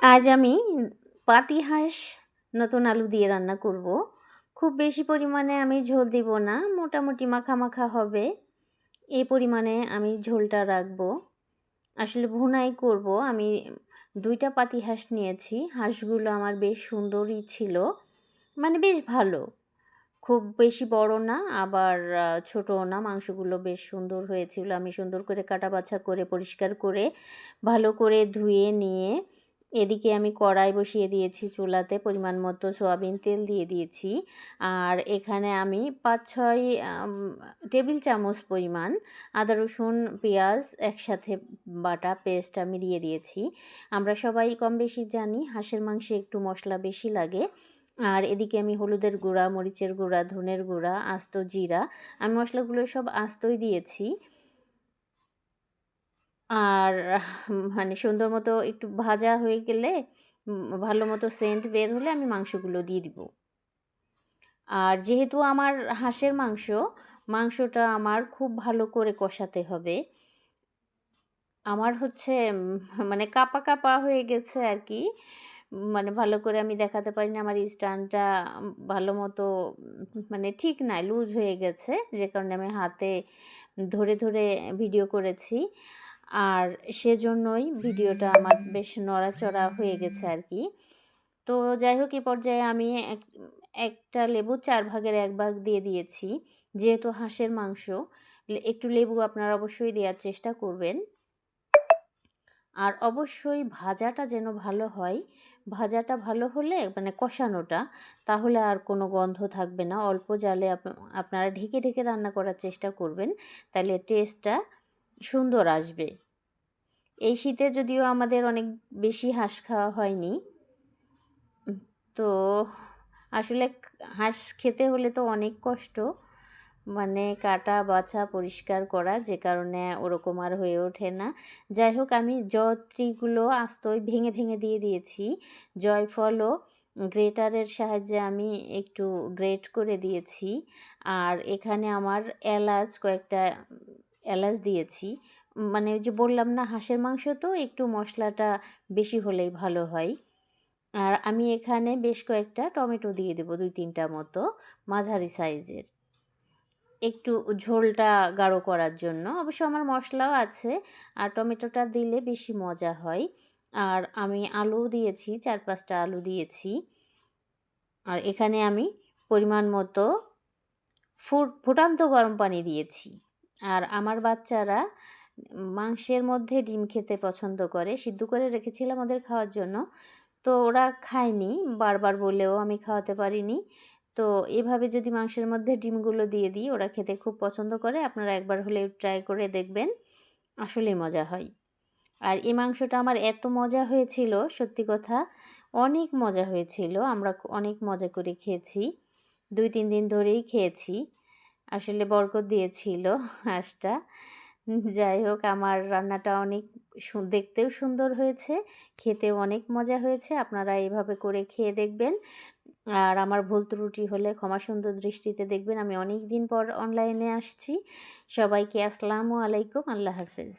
আজ আমি পাতিহাঁস নতুন আলু দিয়ে রান্না করব। খুব বেশি পরিমাণে আমি ঝোল দিব না, মোটামুটি মাখা মাখা হবে এই পরিমাণে আমি ঝোলটা রাখবো। আসলে ভুনাই করব। আমি 2টা পাতিহাঁস নিয়েছি। হাঁসগুলো আমার বেশ সুন্দরই ছিল, মানে বেশ ভালো, খুব বেশি বড় না আবার ছোটও না। মাংসগুলো বেশ সুন্দর হয়েছিল। আমি সুন্দর করে কাটা বাছা করে পরিষ্কার করে ভালো করে ধুয়ে নিয়ে এদিকে আমি কড়াই বসিয়ে দিয়েছি চুলাতে, পরিমাণ মতো সয়াবিন তেল দিয়ে দিয়েছি। আর এখানে আমি 5-6 টেবিল চামচ পরিমাণ আদা রসুন পেঁয়াজ একসাথে বাটা পেস্ট আমি দিয়ে দিয়েছি। আমরা সবাই কম বেশি জানি হাঁসের মাংসে একটু মশলা বেশি লাগে। আর এদিকে আমি হলুদের গুঁড়া, মরিচের গুঁড়া, ধনের গুঁড়া, আস্ত জিরা, আমি মশলাগুলো সব আস্তই দিয়েছি। আর মানে সুন্দর মতো একটু ভাজা হয়ে গেলে, ভালো মতো সেন্ট বের হলে আমি মাংসগুলো দিয়ে দিব। আর যেহেতু আমার হাঁসের মাংসটা আমার খুব ভালো করে কষাতে হবে। আমার হচ্ছে মানে কাঁপা কাঁপা হয়ে গেছে আর কি, মানে ভালো করে আমি দেখাতে পারি না। আমার স্ট্যান্ডটা ভালো মতো মানে ঠিক নাই, লুজ হয়ে গেছে, যে কারণে আমি হাতে ধরে ধরে ভিডিও করেছি। আর সেজন্যই ভিডিওটা আমার বেশ নড়াচড়া হয়ে গেছে আর কি। তো যাই হোক, এই পর্যায়ে আমি একটা লেবু 4/1 দিয়ে দিয়েছি। যেহেতু হাঁসের মাংস, একটু লেবু আপনারা অবশ্যই দেওয়ার চেষ্টা করবেন। আর অবশ্যই ভাজাটা যেন ভালো হয়। ভাজাটা ভালো হলে মানে কষানোটা, তাহলে আর কোনো গন্ধ থাকবে না। অল্প জালে আপনারা ঢেকে ঢেকে রান্না করার চেষ্টা করবেন, তাহলে টেস্টটা সুন্দর আসবে। এই শীতে যদিও আমাদের অনেক বেশি হাঁস খাওয়া হয়নি, তো আসলে হাঁস খেতে হলে তো অনেক কষ্ট, মানে কাটা বাছা পরিষ্কার করা, যে কারণে ওরকম আর হয়ে ওঠে না। যাই হোক, আমি জয়ত্রীগুলো আস্তই ভেঙে ভেঙে দিয়ে দিয়েছি। জয়ফলও গ্রেটারের সাহায্যে আমি একটু গ্রেট করে দিয়েছি। আর এখানে আমার কয়েকটা এলাচ দিয়েছি। মানে ওই যে বললাম না, হাঁসের মাংস তো একটু মশলাটা বেশি হলেই ভালো হয়। আর আমি এখানে বেশ কয়েকটা টমেটো দিয়ে দেবো, 2-3টা মতো, মাঝারি সাইজের, একটু ঝোলটা গাঢ় করার জন্য। অবশ্য আমার মশলাও আছে, আর টমেটোটা দিলে বেশি মজা হয়। আর আমি আলু দিয়েছি, 4-5টা আলু দিয়েছি। আর এখানে আমি পরিমাণ মতো ফুটান্ত গরম পানি দিয়েছি। আর আমার বাচ্চারা মাংসের মধ্যে ডিম খেতে পছন্দ করে, সিদ্ধ করে রেখেছিলাম ওদের খাওয়ার জন্য, তো ওরা খায়নি, বারবার বলেও আমি খাওয়াতে পারিনি। তো এভাবে যদি মাংসের মধ্যে ডিমগুলো দিয়ে দিই, ওরা খেতে খুব পছন্দ করে। আপনারা একবার হলে ট্রাই করে দেখবেন, আসলেই মজা হয়। আর এই মাংসটা আমার এত মজা হয়েছিল, সত্যি কথা অনেক মজা হয়েছিল। আমরা অনেক মজা করে খেয়েছি, 2-3 দিন ধরেই খেয়েছি। আসলে বরকত দিয়েছিল হাঁসটা। যাই হোক, আমার রান্নাটা অনেক দেখতেও সুন্দর হয়েছে, খেতেও অনেক মজা হয়েছে। আপনারা এভাবে করে খেয়ে দেখবেন। আর আমার ভুল ত্রুটি হলে ক্ষমা সুন্দর দৃষ্টিতে দেখবেন। আমি অনেক দিন পর অনলাইনে আসছি। সবাইকে আসসালামু আলাইকুম, আল্লাহ হাফেজ।